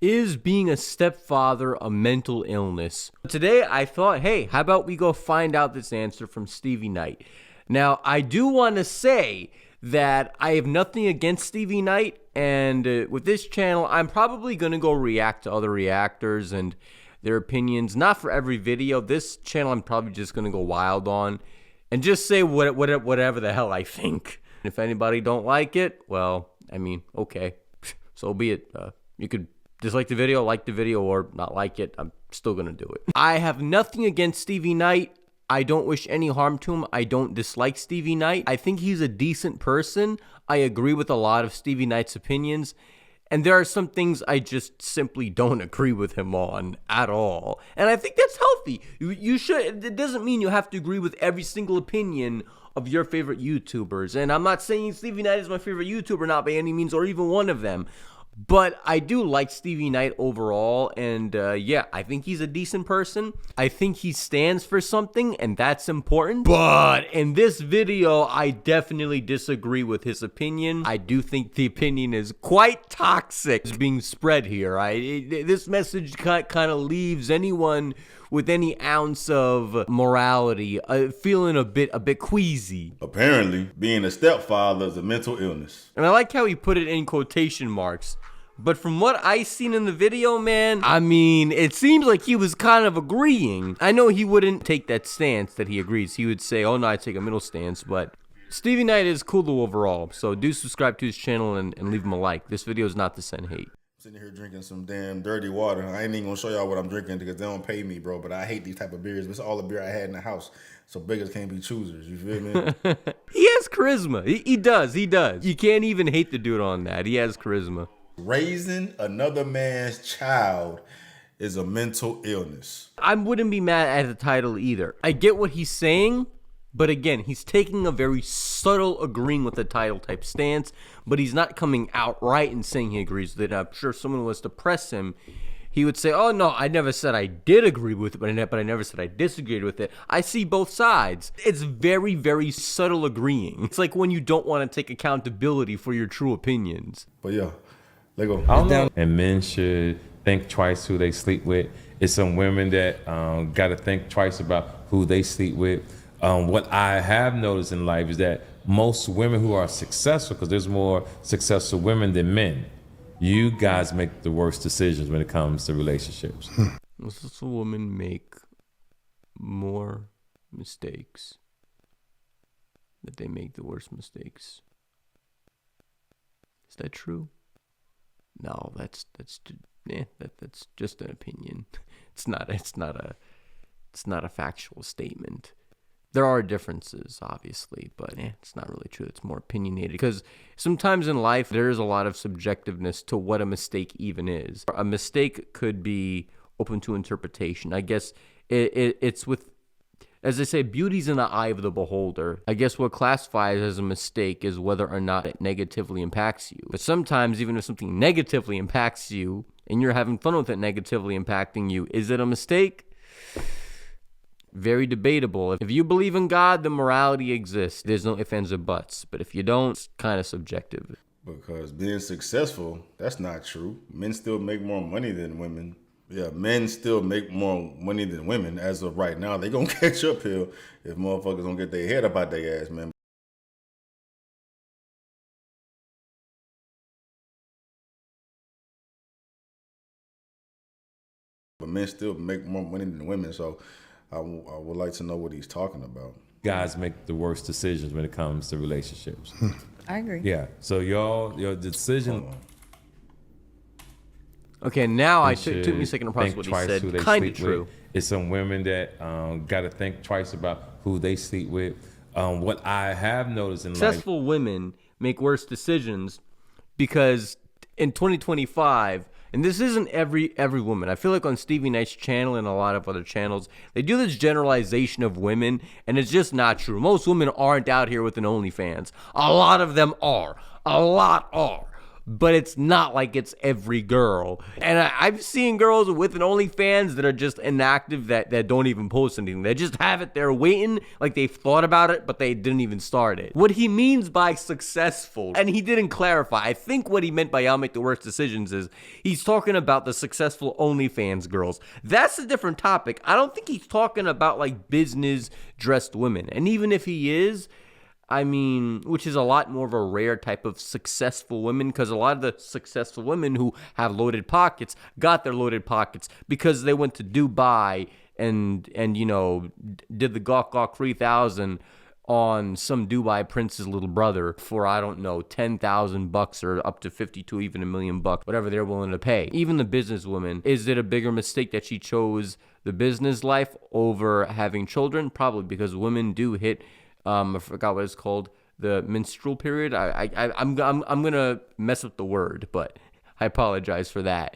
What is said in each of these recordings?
Is being a stepfather a mental illness? Today I thought, hey, how about we go find out this answer from Stevie Knight. Now, I do want to say that I have nothing against Stevie Knight, and with this channel, I'm probably going to go react to other reactors and their opinions. Not for every video. This channel I'm probably just going to go wild on and just say whatever the hell I think. If anybody don't like it, well, I mean, okay, so be it. You could dislike the video, like the video, or not like it. I'm still gonna do it. I have nothing against Stevie Knight. I don't wish any harm to him. I don't dislike Stevie Knight. I think he's a decent person. I agree with a lot of Stevie Knight's opinions. And there are some things I just simply don't agree with him on at all. And I think that's healthy. You should. It doesn't mean you have to agree with every single opinion of your favorite YouTubers. And I'm not saying Stevie Knight is my favorite YouTuber, not by any means, or even one of them. But I do like Stevie Knight overall, and yeah, I think he's a decent person. I think he stands for something, and that's important. But in this video, I definitely disagree with his opinion. I do think the opinion is quite toxic. It's being spread here. This message kind of leaves anyone with any ounce of morality feeling a bit queasy. Apparently, being a stepfather is a mental illness. And I like how he put it in quotation marks. But from what I seen in the video, man, I mean, it seems like he was kind of agreeing. I know he wouldn't take that stance that he agrees. He would say, oh no, I take a middle stance. But Stevie Knight is cool overall. So do subscribe to his channel and leave him a like. This video is not to send hate. Sitting here drinking some damn dirty water. I ain't even gonna show y'all what I'm drinking because they don't pay me, bro. But I hate these type of beers. It's all the beer I had in the house. So beggars can't be choosers. You feel me? He has charisma. He does. You can't even hate the dude on that. He has charisma. Raising another man's child is a mental illness. I wouldn't be mad at the title either. I get what he's saying, but again, he's taking a very subtle agreeing with the title type stance, but he's not coming outright and saying he agrees with it. I'm sure if someone was to press him, he would say, oh no, I never said I did agree with it, but I never said I disagreed with it. I see both sides. It's very, very subtle agreeing. It's like when you don't want to take accountability for your true opinions. But yeah. And men should think twice who they sleep with. It's some women that got to think twice about who they sleep with. What I have noticed in life is that most women who are successful, because there's more successful women than men, you guys make the worst decisions when it comes to relationships. Most women make more mistakes, that they make the worst mistakes. Is that true? No, that's just an opinion. It's not a factual statement. There are differences, obviously, but it's not really true. It's more opinionated because sometimes in life there is a lot of subjectiveness to what a mistake even is. A mistake could be open to interpretation. I guess it's with, as they say, beauty's in the eye of the beholder. I guess what classifies as a mistake is whether or not it negatively impacts you. But sometimes, even if something negatively impacts you and you're having fun with it negatively impacting you, is it a mistake? Very debatable. If you believe in God, then morality exists. There's no ifs, ands, or buts. But if you don't, it's kind of subjective. Because being successful, that's not true. Men still make more money than women. Yeah, men still make more money than women as of right now. They gonna catch up here if motherfuckers don't get their head up out their ass, man. But men still make more money than women, so I would like to know what he's talking about. Guys make the worst decisions when it comes to relationships. I agree. Yeah, so your decision... Okay, now it took me a second to process what he said. Kind of true. It's some women that got to think twice about who they sleep with. What I have noticed in life... Successful women make worse decisions because in 2025, and this isn't every woman. I feel like on Stevie Knight's channel and a lot of other channels, they do this generalization of women, and it's just not true. Most women aren't out here with an OnlyFans. A lot of them are. A lot are. but it's not like it's every girl. And I've seen girls with an OnlyFans that are just inactive, that don't even post anything. They just have it there waiting, like they've thought about it, but they didn't even start it. What he means by successful, and he didn't clarify, I think what he meant by I'll make the worst decisions is he's talking about the successful OnlyFans girls. That's a different topic. I don't think he's talking about like business dressed women. And even if he is, I mean, which is a lot more of a rare type of successful women, because a lot of the successful women who have loaded pockets got their loaded pockets because they went to Dubai and you know, did the Gawk Gawk 3000 on some Dubai prince's little brother for, I don't know, $10,000 or up to 52, even $1 million, whatever they're willing to pay. Even the businesswoman, is it a bigger mistake that she chose the business life over having children? Probably, because women do hit, I forgot what it's called, the menstrual period. I'm gonna mess up the word, but I apologize for that.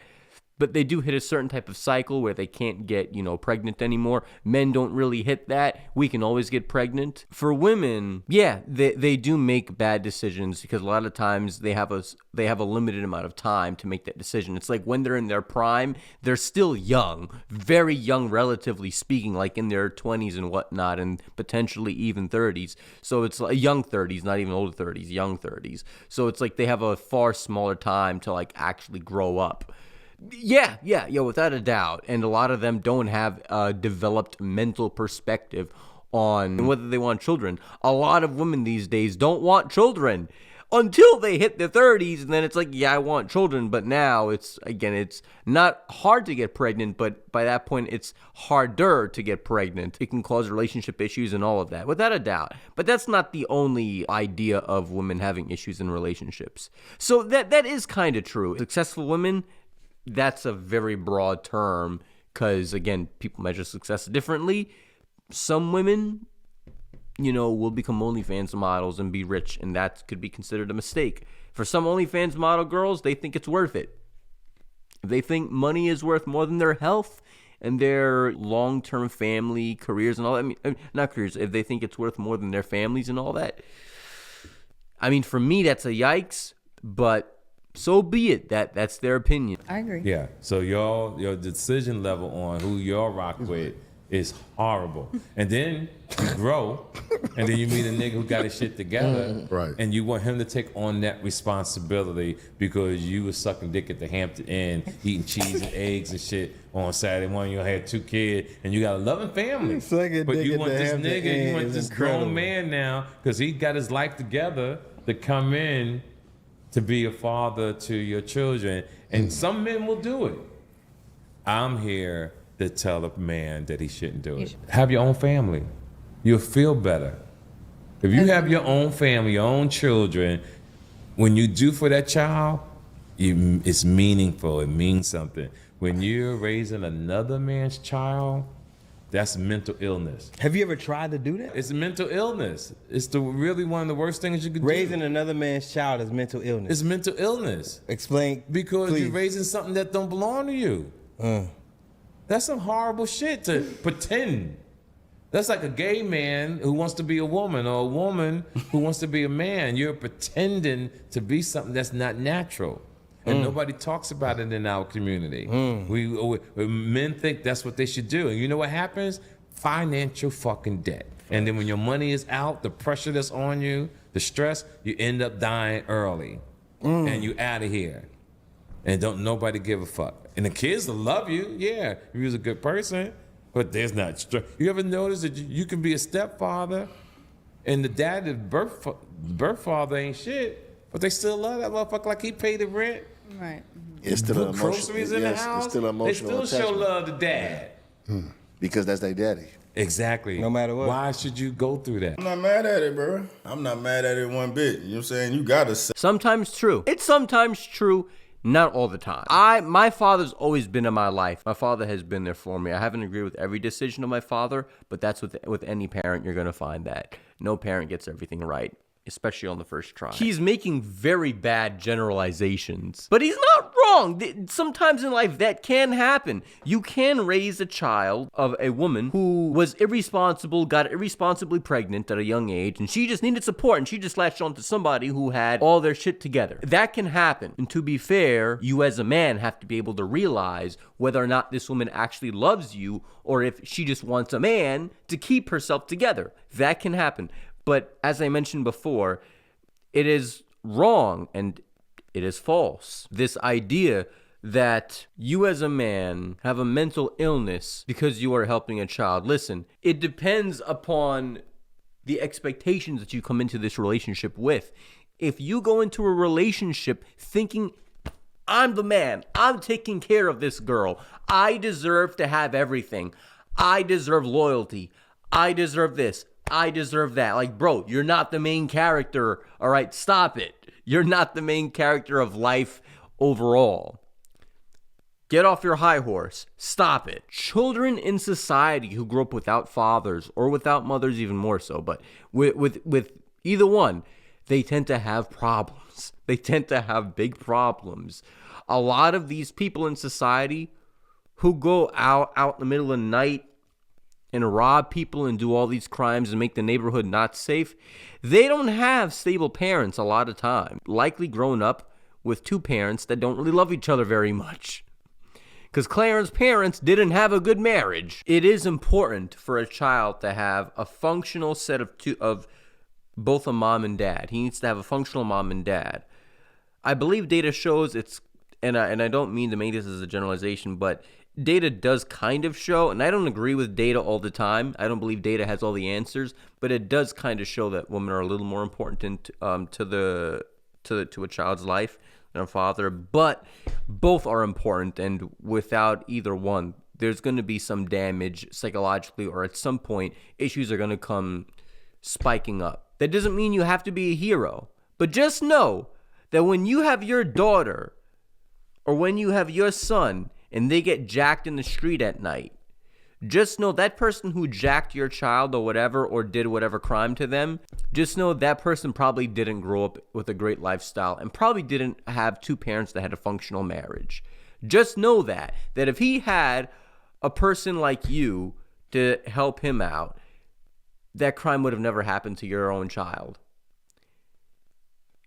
But they do hit a certain type of cycle where they can't get, you know, pregnant anymore. Men don't really hit that. We can always get pregnant. For women, yeah, they do make bad decisions because a lot of times they have a limited amount of time to make that decision. It's like when they're in their prime, they're still young, very young, relatively speaking, like in their 20s and whatnot, and potentially even 30s. So it's like young 30s, not even older 30s, young 30s. So it's like they have a far smaller time to like actually grow up. Yeah, without a doubt. And a lot of them don't have a developed mental perspective on whether they want children. A lot of women these days don't want children until they hit their 30s, and then it's like, yeah, I want children. But now it's not hard to get pregnant, but by that point it's harder to get pregnant. It can cause relationship issues and all of that, without a doubt. But that's not the only idea of women having issues in relationships. So that is kind of true. Successful women, that's a very broad term because, again, people measure success differently. Some women, you know, will become OnlyFans models and be rich, and that could be considered a mistake. For some OnlyFans model girls, they think it's worth it. They think money is worth more than their health and their long-term family, careers, and all that. I mean, not careers. If they think it's worth more than their families and all that. I mean, for me, that's a yikes, but so be it. That's their opinion. I agree. Yeah. So your decision level on who y'all rock with is horrible. And then you grow, and then you meet a nigga who got his shit together. Right. And you want him to take on that responsibility because you was sucking dick at the Hampton Inn, eating cheese and eggs and shit on Saturday morning. You had 2 kids, and you got a loving family. But you want this nigga, you want this grown man now, because he got his life together, to come in to be a father to your children. And some men will do it. I'm here to tell a man that he shouldn't do it. Have your own family. You'll feel better. If you have your own family, your own children, when you do for that child, it's meaningful. It means something. When you're raising another man's child, that's mental illness. Have you ever tried to do that? It's mental illness. It's really one of the worst things you could do. Raising another man's child is mental illness. It's mental illness. Explain, because please. You're raising something that don't belong to you. That's some horrible shit to pretend. That's like a gay man who wants to be a woman, or a woman who wants to be a man. You're pretending to be something that's not natural. And nobody talks about it in our community. Men think that's what they should do. And you know what happens? Financial fucking debt. And then when your money is out, the pressure that's on you, the stress, you end up dying early. And you out of here. And don't nobody give a fuck. And the kids will love you, yeah, if you're a good person. But there's not stress. You ever notice that you can be a stepfather and the dad, the birth father ain't shit, but they still love that motherfucker like he paid the rent. Right. It's still an Groceries in the house. It's still emotional they still show attachment. love to dad. Because that's their daddy. Exactly. No matter what. Why should you go through that? I'm not mad at it, bro. I'm not mad at it one bit. You know what I'm saying? You gotta say. Sometimes true. It's sometimes true, not all the time. My father's always been in my life. My father has been there for me. I haven't agreed with every decision of my father, but that's with any parent you're gonna find that. No parent gets everything right especially on the first try. He's making very bad generalizations, but he's not wrong. Sometimes in life that can happen. You can raise a child of a woman who was irresponsible, got irresponsibly pregnant at a young age, and she just needed support, and she just latched on to somebody who had all their shit together. That can happen. And to be fair, you as a man have to be able to realize whether or not this woman actually loves you, or if she just wants a man to keep herself together. That can happen. But as I mentioned before, it is wrong and it is false. This idea that you as a man have a mental illness because you are helping a child. Listen, it depends upon the expectations that you come into this relationship with. If you go into a relationship thinking, I'm the man, I'm taking care of this girl, I deserve to have everything, I deserve loyalty, I deserve this, I deserve that. Like, bro, you're not the main character. All right, stop it. You're not the main character of life overall. Get off your high horse. Stop it. Children in society who grow up without fathers or without mothers, even more so, but with either one, they tend to have problems. They tend to have big problems. A lot of these people in society who go out in the middle of the night and rob people and do all these crimes and make the neighborhood not safe, they don't have stable parents a lot of time. Likely grown up with two parents that don't really love each other very much. Because Clarence's parents didn't have a good marriage. It is important for a child to have a functional set of both a mom and dad. He needs to have a functional mom and dad. I believe data shows it's, and I don't mean to make this as a generalization, but data does kind of show, and I don't agree with data all the time. I don't believe data has all the answers, but it does kind of show that women are a little more important to a child's life than a father. But both are important, and without either one, there's going to be some damage psychologically, or at some point, issues are going to come spiking up. That doesn't mean you have to be a hero, but just know that when you have your daughter or when you have your son and they get jacked in the street at night, just know that person who jacked your child or whatever, or did whatever crime to them, just know that person probably didn't grow up with a great lifestyle and probably didn't have two parents that had a functional marriage. Just know that if he had a person like you to help him out, that crime would have never happened to your own child.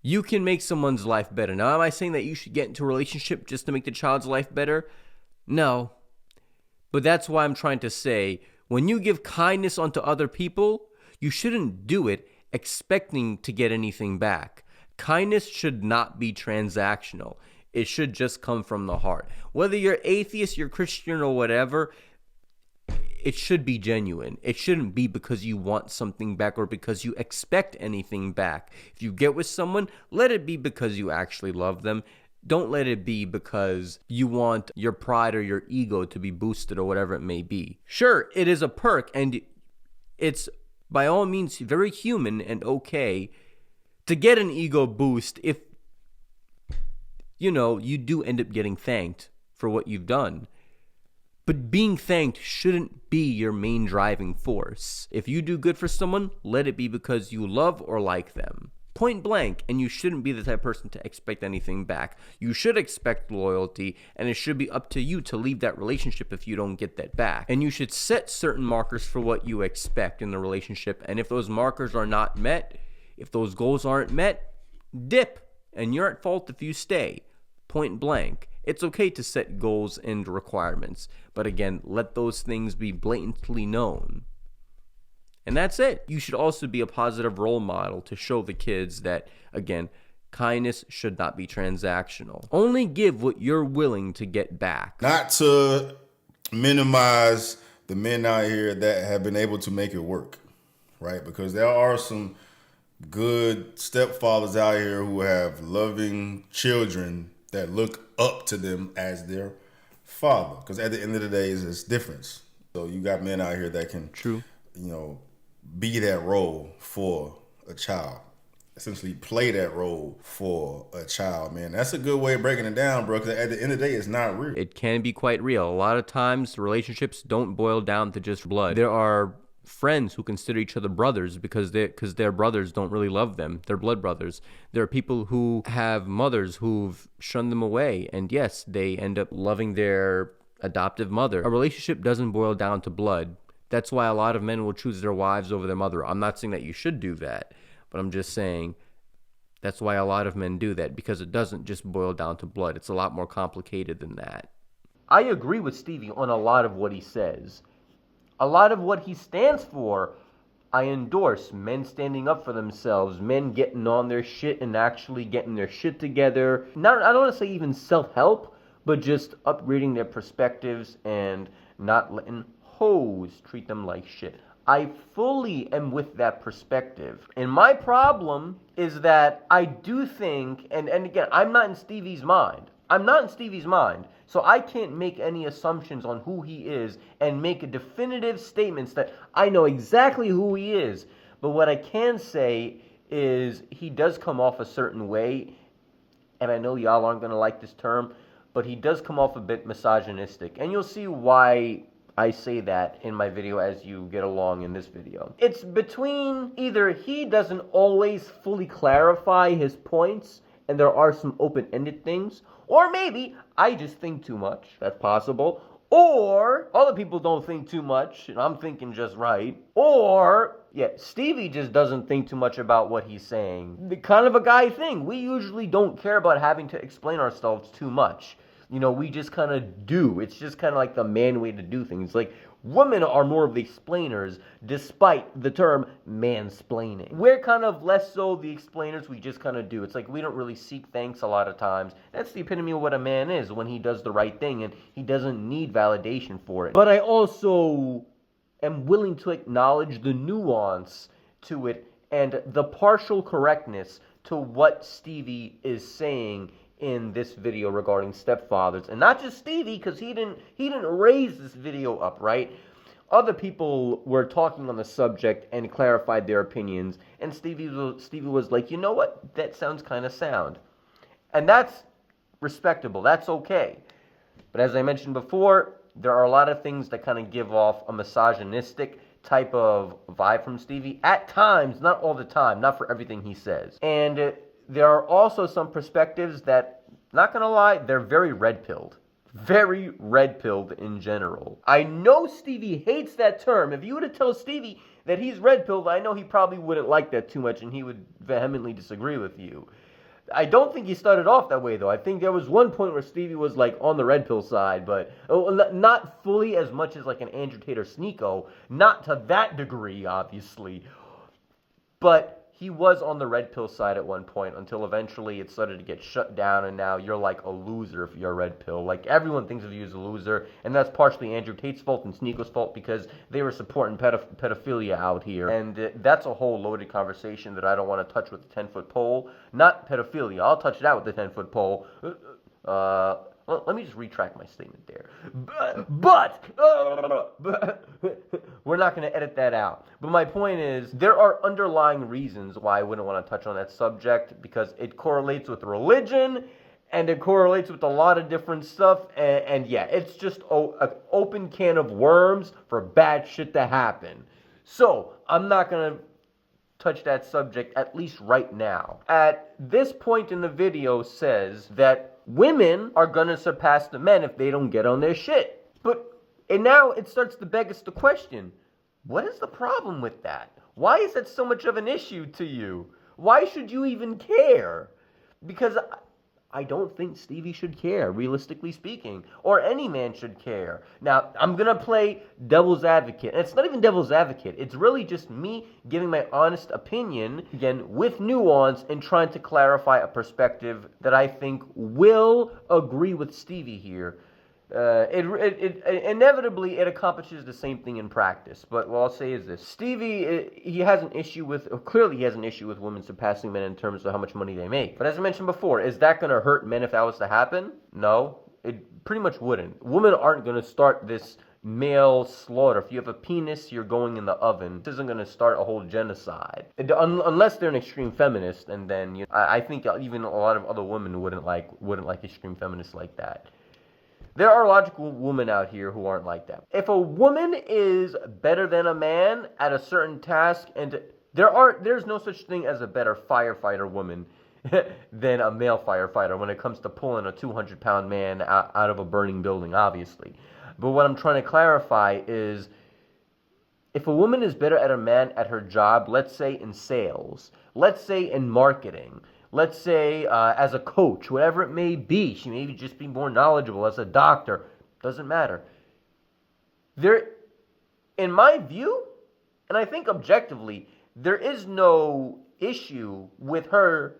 You can make someone's life better. Now, am I saying that you should get into a relationship just to make the child's life better? No. But that's why I'm trying to say, when you give kindness unto other people, you shouldn't do it expecting to get anything back. Kindness should not be transactional. It should just come from the heart. Whether you're atheist, you're Christian, or whatever, it should be genuine. It shouldn't be because you want something back or because you expect anything back. If you get with someone, let it be because you actually love them. Don't let it be because you want your pride or your ego to be boosted or whatever it may be. Sure, it is a perk, and it's by all means very human and okay to get an ego boost if, you do end up getting thanked for what you've done. But being thanked shouldn't be your main driving force. If you do good for someone, let it be because you love or like them. Point blank, and you shouldn't be the type of person to expect anything back. You should expect loyalty, and it should be up to you to leave that relationship if you don't get that back. And you should set certain markers for what you expect in the relationship, and if those markers are not met, if those goals aren't met, dip, and you're at fault if you stay. Point blank. It's okay to set goals and requirements, but again, let those things be blatantly known. And that's it. You should also be a positive role model to show the kids that, again, kindness should not be transactional. Only give what you're willing to get back. Not to minimize the men out here that have been able to make it work, right? Because there are some good stepfathers out here who have loving children that look up to them as their father. Because at the end of the day, it's difference. So you got men out here that can, be that role for a child. Essentially play that role for a child, man. That's a good way of breaking it down, bro, because at the end of the day, it's not real. It can be quite real. A lot of times, relationships don't boil down to just blood. There are friends who consider each other brothers because their brothers don't really love them. They're blood brothers. There are people who have mothers who've shunned them away, and yes, they end up loving their adoptive mother. A relationship doesn't boil down to blood. That's why a lot of men will choose their wives over their mother. I'm not saying that you should do that, but I'm just saying that's why a lot of men do that, because it doesn't just boil down to blood. It's a lot more complicated than that. I agree with Stevie on a lot of what he says. A lot of what he stands for, I endorse. Men standing up for themselves, men getting on their shit and actually getting their shit together. I don't want to say even self-help, but just upgrading their perspectives and not letting hoes treat them like shit. I fully am with that perspective. And my problem is that I do think, and again, I'm not in Stevie's mind. So I can't make any assumptions on who he is and make definitive statements that I know exactly who he is. But what I can say is he does come off a certain way, and I know y'all aren't going to like this term, but he does come off a bit misogynistic. And you'll see why I say that in my video as you get along in this video. It's between either he doesn't always fully clarify his points and there are some open-ended things, or maybe I just think too much. That's possible. Or other people don't think too much and I'm thinking just right. Or, yeah, Stevie just doesn't think too much about what he's saying. The kind of a guy thing. We usually don't care about having to explain ourselves too much. You know, we just kind of do. It's just kind of like the man way to do things. Like, women are more of the explainers, despite the term mansplaining. We're kind of less so the explainers, we just kind of do. It's like we don't really seek thanks a lot of times. That's the epitome of what a man is when he does the right thing, and he doesn't need validation for it. But I also am willing to acknowledge the nuance to it and the partial correctness to what Stevie is saying in this video regarding stepfathers. And not just Stevie, because he didn't raise this video up, right? Other people were talking on the subject and clarified their opinions, and Stevie was like, you know what? That sounds kind of sound. And that's respectable. That's okay. But as I mentioned before, there are a lot of things that kind of give off a misogynistic type of vibe from Stevie. At times, not all the time, not for everything he says. And there are also some perspectives that, not gonna lie, they're very red-pilled. Very red-pilled in general. I know Stevie hates that term. If you were to tell Stevie that he's red-pilled, I know he probably wouldn't like that too much and he would vehemently disagree with you. I don't think he started off that way, though. I think there was one point where Stevie was, like, on the red pill side, but not fully as much as, like, an Andrew Tate or Sneeko. Not to that degree, obviously. But he was on the red pill side at one point until eventually it started to get shut down, and now you're like a loser if you're a red pill. Like, everyone thinks of you as a loser, and that's partially Andrew Tate's fault and Sneeko's fault because they were supporting pedophilia out here. And that's a whole loaded conversation that I don't want to touch with a 10-foot pole. Not pedophilia. I'll touch that with a 10-foot pole. Well, let me just retract my statement there. But we're not going to edit that out. But my point is, there are underlying reasons why I wouldn't want to touch on that subject, because it correlates with religion, and it correlates with a lot of different stuff, and yeah, it's just an open can of worms for bad shit to happen. So, I'm not going to touch that subject, at least right now. At this point in the video says that women are going to surpass the men if they don't get on their shit. And now it starts to beg us the question, what is the problem with that? Why is that so much of an issue to you? Why should you even care? Because I don't think Stevie should care, realistically speaking, or any man should care. Now, I'm going to play devil's advocate. And it's not even devil's advocate. It's really just me giving my honest opinion, again, with nuance, and trying to clarify a perspective that I think will agree with Stevie here. Inevitably, it accomplishes the same thing in practice. But what I'll say is this. Stevie, he has an issue with, clearly he has an issue with women surpassing men in terms of how much money they make. But as I mentioned before, is that going to hurt men if that was to happen? No, it pretty much wouldn't. Women aren't going to start this male slaughter. If you have a penis, you're going in the oven. This isn't going to start a whole genocide. Unless they're an extreme feminist, and then I think even a lot of other women wouldn't like extreme feminists like that. There are logical women out here who aren't like that. If a woman is better than a man at a certain task, and there's no such thing as a better firefighter woman than a male firefighter when it comes to pulling a 200-pound man out of a burning building, obviously. But what I'm trying to clarify is, if a woman is better at a man at her job, let's say in sales, let's say in marketing, let's say as a coach, whatever it may be, she may just be more knowledgeable as a doctor, doesn't matter. In my view, and I think objectively, there is no issue with her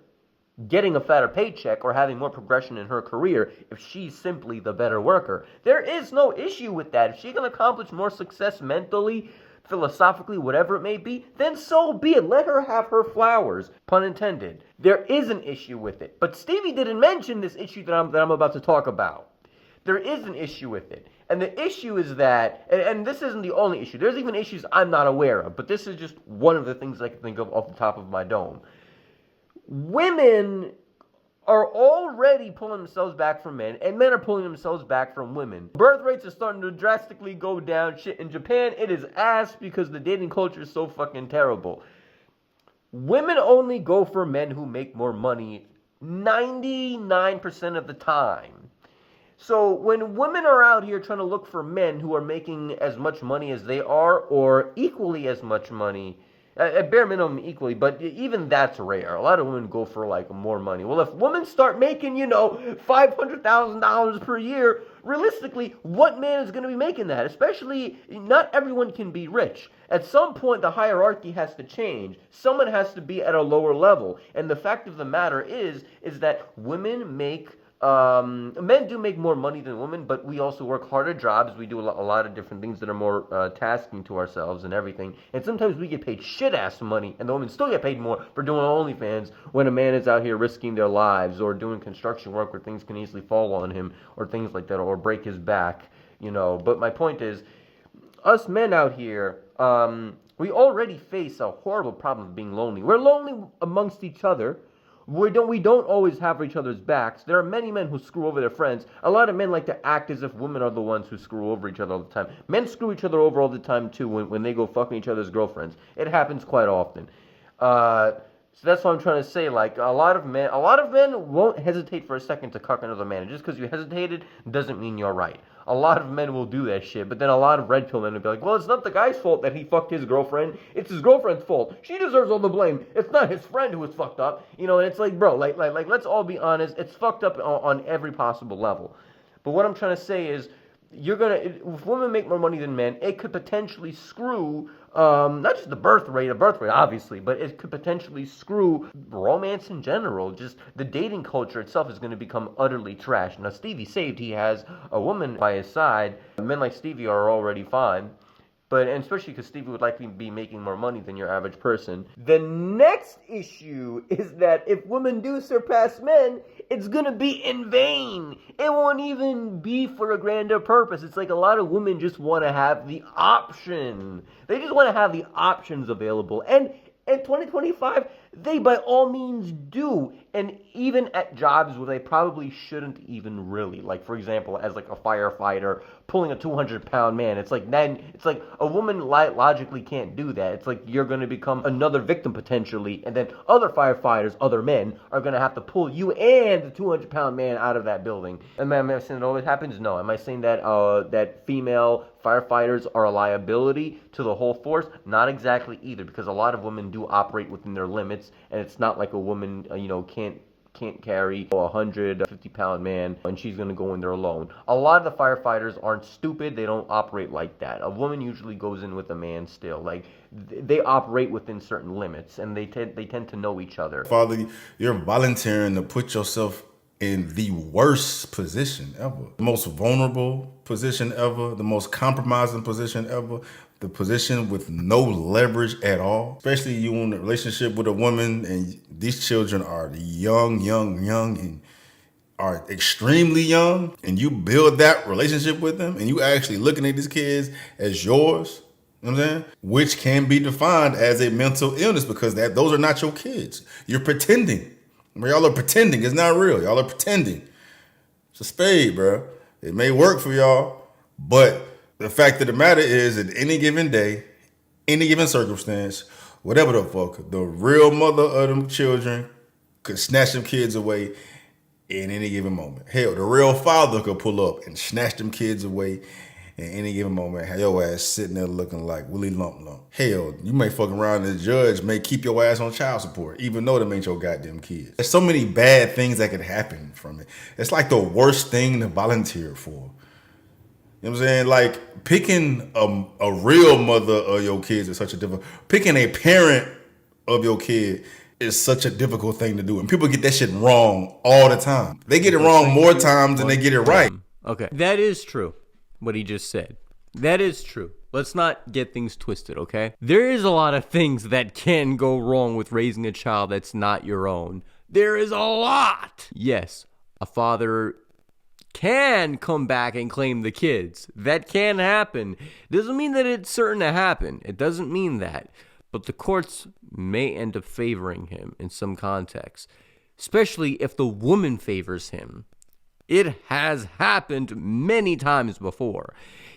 getting a fatter paycheck or having more progression in her career if she's simply the better worker. There is no issue with that. If she can accomplish more success mentally, philosophically, whatever it may be, then so be it. Let her have her flowers, pun intended. There is an issue with it. But Stevie didn't mention this issue that I'm about to talk about. There is an issue with it. And the issue is that, and this isn't the only issue, there's even issues I'm not aware of, but this is just one of the things I can think of off the top of my dome. Women are already pulling themselves back from men, and men are pulling themselves back from women. Birth rates are starting to drastically go down. Shit, in Japan, it is ass because the dating culture is so fucking terrible. Women only go for men who make more money 99% of the time. So when women are out here trying to look for men who are making as much money as they are, or equally as much money, at bare minimum equally, but even that's rare. A lot of women go for like more money. Well, if women start making, $500,000 per year, realistically, what man is going to be making that? Especially, not everyone can be rich. At some point, the hierarchy has to change. Someone has to be at a lower level. And the fact of the matter is that women make men do make more money than women, but we also work harder jobs. We do a lot of different things that are more tasking to ourselves and everything. And sometimes we get paid shit-ass money, and the women still get paid more for doing OnlyFans when a man is out here risking their lives or doing construction work where things can easily fall on him or things like that, or break his back, But my point is, us men out here, we already face a horrible problem of being lonely. We're lonely amongst each other. We don't always have each other's backs. There are many men who screw over their friends. A lot of men like to act as if women are the ones who screw over each other all the time. Men screw each other over all the time too when they go fucking each other's girlfriends. It happens quite often. So that's what I'm trying to say. Like, a lot of men won't hesitate for a second to cuck another man. And just because you hesitated doesn't mean you're right. A lot of men will do that shit, but then a lot of red pill men will be like, well, it's not the guy's fault that he fucked his girlfriend. It's his girlfriend's fault. She deserves all the blame. It's not his friend who was fucked up. And it's like, bro, like let's all be honest. It's fucked up on every possible level. But what I'm trying to say is, if women make more money than men, it could potentially screw not just the birth rate obviously, but it could potentially screw romance in general. Just the dating culture itself is going to become utterly trash. Now, Stevie saved, he has a woman by his side. Men like Stevie are already fine. And especially because Stevie would likely be making more money than your average person. The next issue is that if women do surpass men, it's going to be in vain. It won't even be for a grander purpose. It's like a lot of women just want to have the option. They just want to have the options available. And in 2025, they by all means do. And even at jobs where they probably shouldn't even really. Like, for example, as like a firefighter pulling a 200-pound man. It's like a woman logically can't do that. It's like you're going to become another victim potentially. And then other firefighters, other men, are going to have to pull you and the 200-pound man out of that building. Am I saying that always happens? No. Am I saying that that female firefighters are a liability to the whole force? Not exactly either, because a lot of women do operate within their limits, and it's not like a woman, can't carry a 150-pound man and she's going to go in there alone. A lot of the firefighters aren't stupid. They don't operate like that. A woman usually goes in with a man still. Like, they operate within certain limits, and they tend to know each other. Father, you're volunteering to put yourself in the worst position ever. The most vulnerable position ever. The most compromising position ever. The position with no leverage at all. Especially you in a relationship with a woman and these children are young, and are extremely young, and you build that relationship with them, and you actually looking at these kids as yours, you know what I'm saying? Which can be defined as a mental illness, because those are not your kids. You're pretending. Y'all are pretending. It's not real. Y'all are pretending. It's a spade, bro. It may work for y'all, but the fact of the matter is, at any given day, any given circumstance, whatever the fuck, the real mother of them children could snatch them kids away in any given moment. Hell, the real father could pull up and snatch them kids away in any given moment. Have your ass sitting there looking like Willie Lump Lump. Hell, you may fuck around and the judge may keep your ass on child support, even though them ain't your goddamn kids. There's so many bad things that could happen from it. It's like the worst thing to volunteer for. You know what I'm saying? Like, picking a real mother of your kids is such a difficult. Picking a parent of your kid is such a difficult thing to do. And people get that shit wrong all the time. They get it wrong more times than they get it right. Okay. That is true, what he just said. That is true. Let's not get things twisted, okay? There is a lot of things that can go wrong with raising a child that's not your own. There is a lot. Yes, a father can come back and claim the kids. That can happen. Doesn't mean that it's certain to happen. It doesn't mean that. But the courts may end up favoring him in some contexts, especially if the woman favors him. It has happened many times before.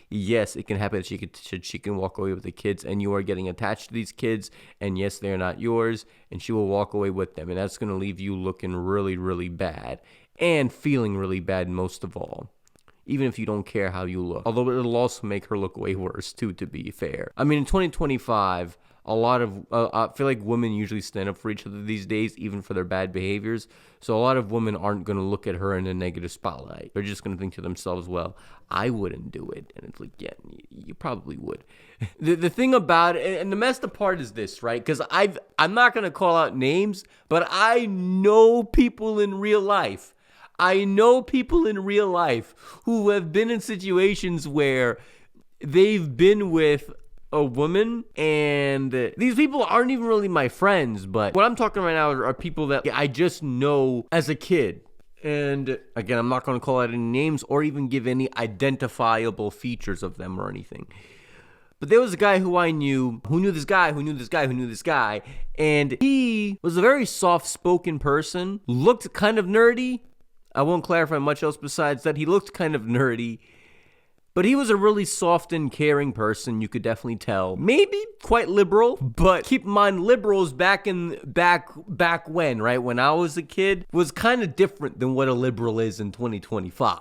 Yes, it can happen that she can walk away with the kids and you are getting attached to these kids, and yes, they're not yours, and she will walk away with them, and that's going to leave you looking really, really bad and feeling really bad most of all, even if you don't care how you look. Although it'll also make her look way worse too, to be fair. I mean, in 2025, a lot of, I feel like women usually stand up for each other these days, even for their bad behaviors. So a lot of women aren't going to look at her in a negative spotlight. They're just going to think to themselves, well, I wouldn't do it. And it's like, yeah, you probably would. The thing about it, and the messed up part is this, right? Because I'm not going to call out names, but I know people in real life. I know people in real life who have been in situations where they've been with a woman, and these people aren't even really my friends, but what I'm talking right now are people that I just know as a kid. And again, I'm not going to call out any names or even give any identifiable features of them or anything. But there was a guy who I knew, who knew this guy, and he was a very soft-spoken person, looked kind of nerdy. I won't clarify much else besides that. He looked kind of nerdy. But he was a really soft and caring person, you could definitely tell. Maybe quite liberal, but keep in mind, liberals back when, right? When I was a kid, was kind of different than what a liberal is in 2025.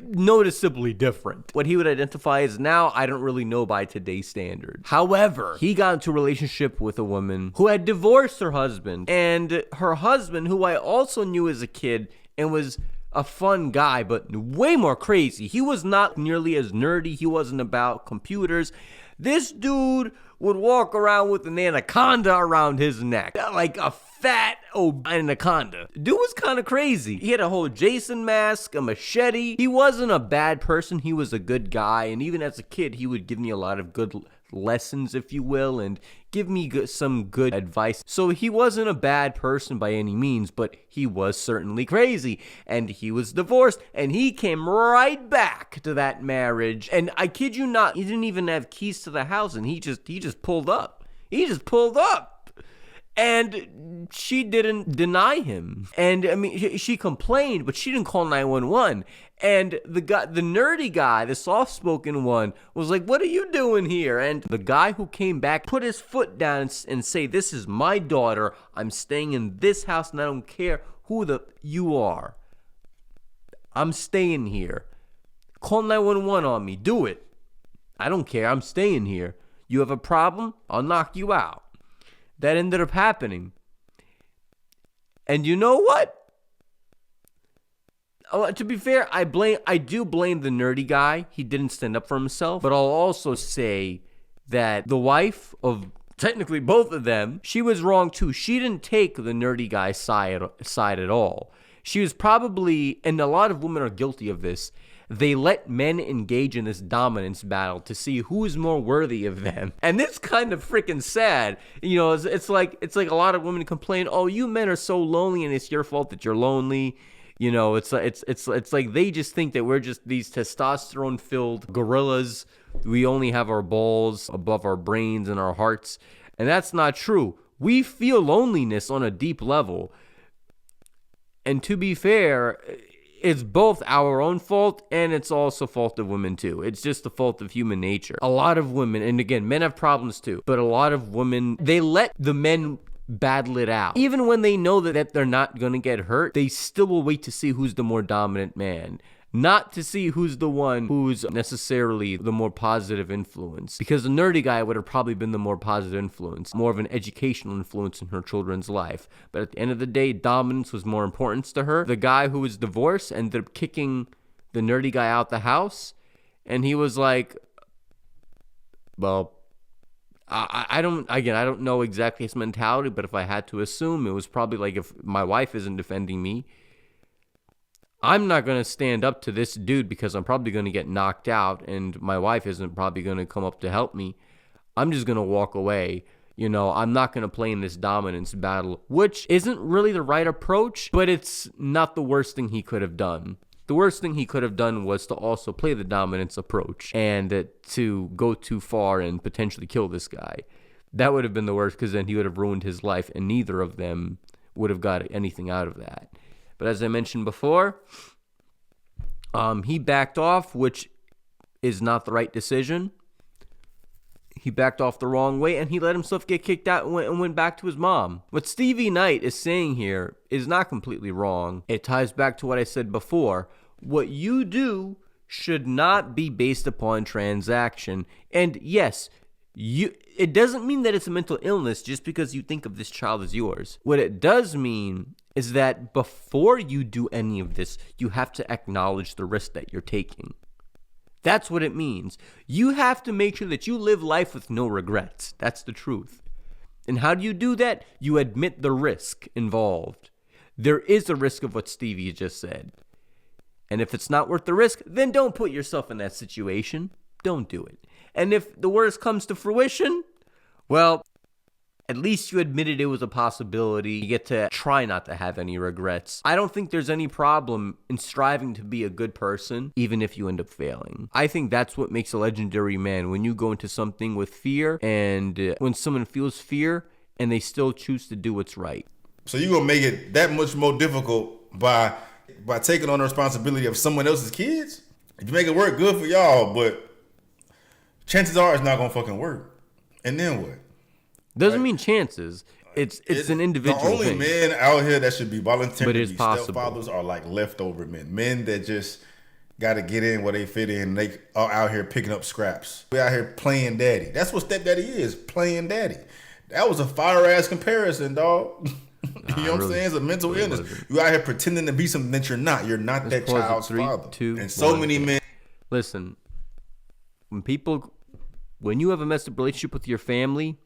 Noticeably different. What he would identify as now, I don't really know by today's standards. However, he got into a relationship with a woman who had divorced her husband. And her husband, who I also knew as a kid and was a fun guy, but way more crazy. He was not nearly as nerdy. He wasn't about computers. This dude would walk around with an anaconda around his neck, like a fat anaconda. Dude was kind of crazy. He had a whole Jason mask, a machete. He wasn't a bad person. He was a good guy, and even as a kid, he would give me a lot of good lessons, if you will, and give me some good advice. So he wasn't a bad person by any means, but he was certainly crazy, and he was divorced, and he came right back to that marriage. And I kid you not, he didn't even have keys to the house, and he just pulled up. He just pulled up. And she didn't deny him. And I mean, she complained, but she didn't call 911. And the nerdy guy, the soft-spoken one, was like, "What are you doing here?" And the guy who came back put his foot down and say, "This is my daughter. I'm staying in this house, and I don't care who you are. I'm staying here. Call 911 on me. Do it. I don't care. I'm staying here. You have a problem? I'll knock you out." That ended up happening. And you know what? To be fair, I do blame the nerdy guy. He didn't stand up for himself. But I'll also say that the wife of technically both of them, she was wrong too. She didn't take the nerdy guy's side at all. She was probably, and a lot of women are guilty of this, they let men engage in this dominance battle to see who is more worthy of them. And it's kind of freaking sad. You know, it's like a lot of women complain, "Oh, you men are so lonely and it's your fault that you're lonely." You know, it's like they just think that we're just these testosterone-filled gorillas. We only have our balls above our brains and our hearts. And that's not true. We feel loneliness on a deep level. And to be fair, it's both our own fault and it's also fault of women too. It's just the fault of human nature. A lot of women, and again, men have problems too, but a lot of women, they let the men battle it out. Even when they know that they're not going to get hurt, they still will wait to see who's the more dominant man. Not to see who's the one who's necessarily the more positive influence. Because the nerdy guy would have probably been the more positive influence, more of an educational influence in her children's life. But at the end of the day, dominance was more important to her. The guy who was divorced ended up kicking the nerdy guy out the house. And he was like, well, I don't know exactly his mentality, but if I had to assume, it was probably like, if my wife isn't defending me, I'm not going to stand up to this dude because I'm probably going to get knocked out and my wife isn't probably going to come up to help me. I'm just going to walk away. You know, I'm not going to play in this dominance battle, which isn't really the right approach, but it's not the worst thing he could have done. The worst thing he could have done was to also play the dominance approach and to go too far and potentially kill this guy. That would have been the worst, because then he would have ruined his life and neither of them would have got anything out of that. But as I mentioned before, he backed off, which is not the right decision. He backed off the wrong way, and he let himself get kicked out and went back to his mom. What Stevie Knight is saying here is not completely wrong. It ties back to what I said before. What you do should not be based upon transaction. And yes, it doesn't mean that it's a mental illness just because you think of this child as yours. What it does mean is that before you do any of this, you have to acknowledge the risk that you're taking. That's what it means. You have to make sure that you live life with no regrets. That's the truth. And how do you do that? You admit the risk involved. There is a risk of what Stevie just said. And if it's not worth the risk, then don't put yourself in that situation. Don't do it. And if the worst comes to fruition, well, at least you admitted it was a possibility. You get to try not to have any regrets. I don't think there's any problem in striving to be a good person, even if you end up failing. I think that's what makes a legendary man, when you go into something with fear, and when someone feels fear and they still choose to do what's right. So you're going to make it that much more difficult by taking on the responsibility of someone else's kids? If you make it work, good for y'all, but chances are it's not going to fucking work. And then what? Doesn't mean chances. It's an individual thing. The only thing. men out here that should be volunteering to be possible. stepfathers are like leftover men. Men that just got to get in where they fit in. They are out here picking up scraps. We out here playing daddy. That's what stepdaddy is, playing daddy. That was a fire-ass comparison, dog. You know what I'm saying? It's a mental illness. You out here pretending to be something that you're not. You're not that child's father. And so many men. Listen, when you have a messed up relationship with your family,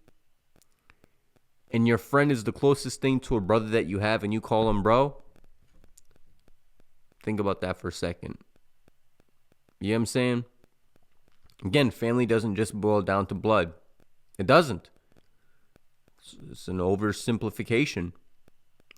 and your friend is the closest thing to a brother that you have, and you call him bro, think about that for a second. You know what I'm saying? Again, family doesn't just boil down to blood. It doesn't. It's an oversimplification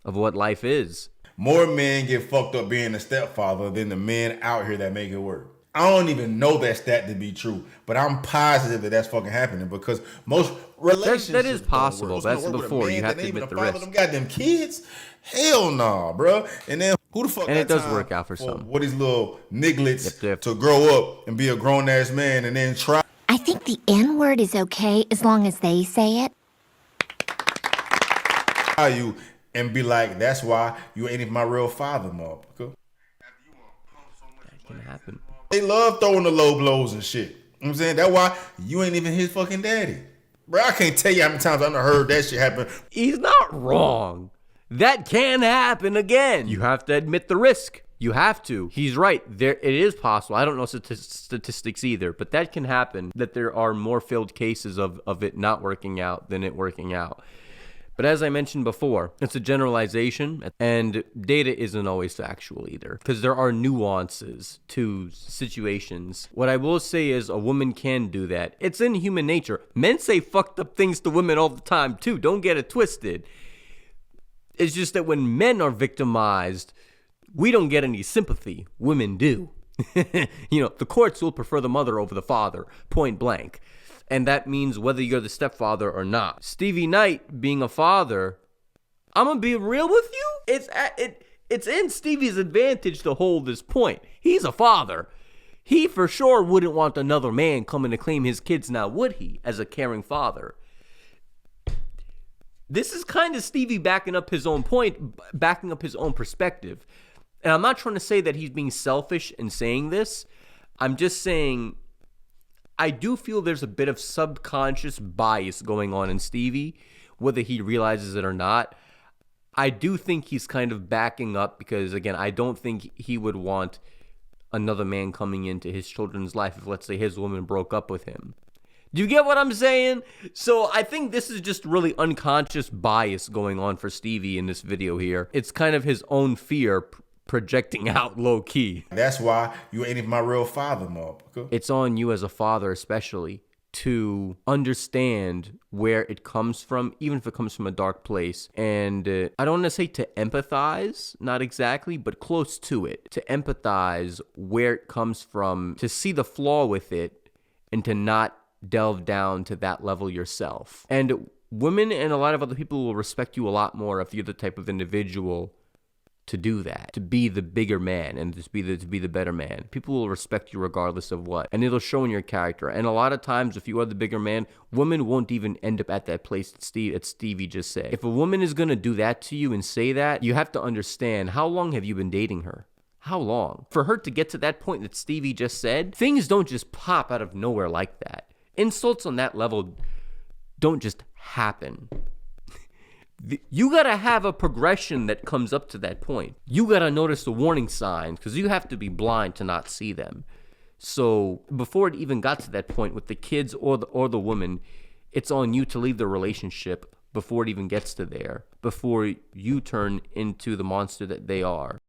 of what life is. More men get fucked up being a stepfather than the men out here that make it work. I don't even know that stat to be true, but I'm positive that that's fucking happening, because most relationships that is possible. That's before you have to admit the risk. Them goddamn kids, hell nah, bro. And then who the fuck? And it does work out for some. What these little nigglets to grow up and be a grown ass man and then try. I think the N-word is okay as long as they say it. You and be like, that's why you ain't even my real father, motherfucker. That can happen. They love throwing the low blows and shit. You know what I'm saying? That's why you ain't even his fucking daddy. Bro, I can't tell you how many times I've heard that shit happen. He's not wrong. That can happen again. You have to admit the risk. You have to. He's right. It is possible. I don't know statistics either, but that can happen, that there are more failed cases of it not working out than it working out. But as I mentioned before, it's a generalization, and data isn't always factual either, because there are nuances to situations. What I will say is a woman can do that. It's in human nature. Men say fucked up things to women all the time too. Don't get it twisted. It's just that when men are victimized, we don't get any sympathy. Women do. The courts will prefer the mother over the father, point blank. And that means whether you're the stepfather or not. Stevie Knight being a father, I'm gonna be real with you. It's in Stevie's advantage to hold this point. He's a father. He for sure wouldn't want another man coming to claim his kids now, would he, as a caring father? This is kind of Stevie backing up his own point, backing up his own perspective. And I'm not trying to say that he's being selfish in saying this. I'm just saying I do feel there's a bit of subconscious bias going on in Stevie, whether he realizes it or not. I do think he's kind of backing up because, again, I don't think he would want another man coming into his children's life if, let's say, his woman broke up with him. Do you get what I'm saying? So I think this is just really unconscious bias going on for Stevie in this video here. It's kind of his own fear projecting out low key. That's why you ain't even my real father, motherfucker. It's on you as a father especially to understand where it comes from, even if it comes from a dark place. And I don't want to say to empathize, not exactly, but close to it. To empathize where it comes from, to see the flaw with it, and to not delve down to that level yourself. And women and a lot of other people will respect you a lot more if you're the type of individual to do that, to be the bigger man and to be the better man. People will respect you regardless of what, and it'll show in your character. And a lot of times, if you are the bigger man, women won't even end up at that place that Stevie just said. If a woman is gonna do that to you and say that, you have to understand, how long have you been dating her? How long? For her to get to that point that Stevie just said, things don't just pop out of nowhere like that. Insults on that level don't just happen. You gotta have a progression that comes up to that point. You gotta notice the warning signs because you have to be blind to not see them. So before it even got to that point with the kids or the woman, it's on you to leave the relationship before it even gets to there, before you turn into the monster that they are.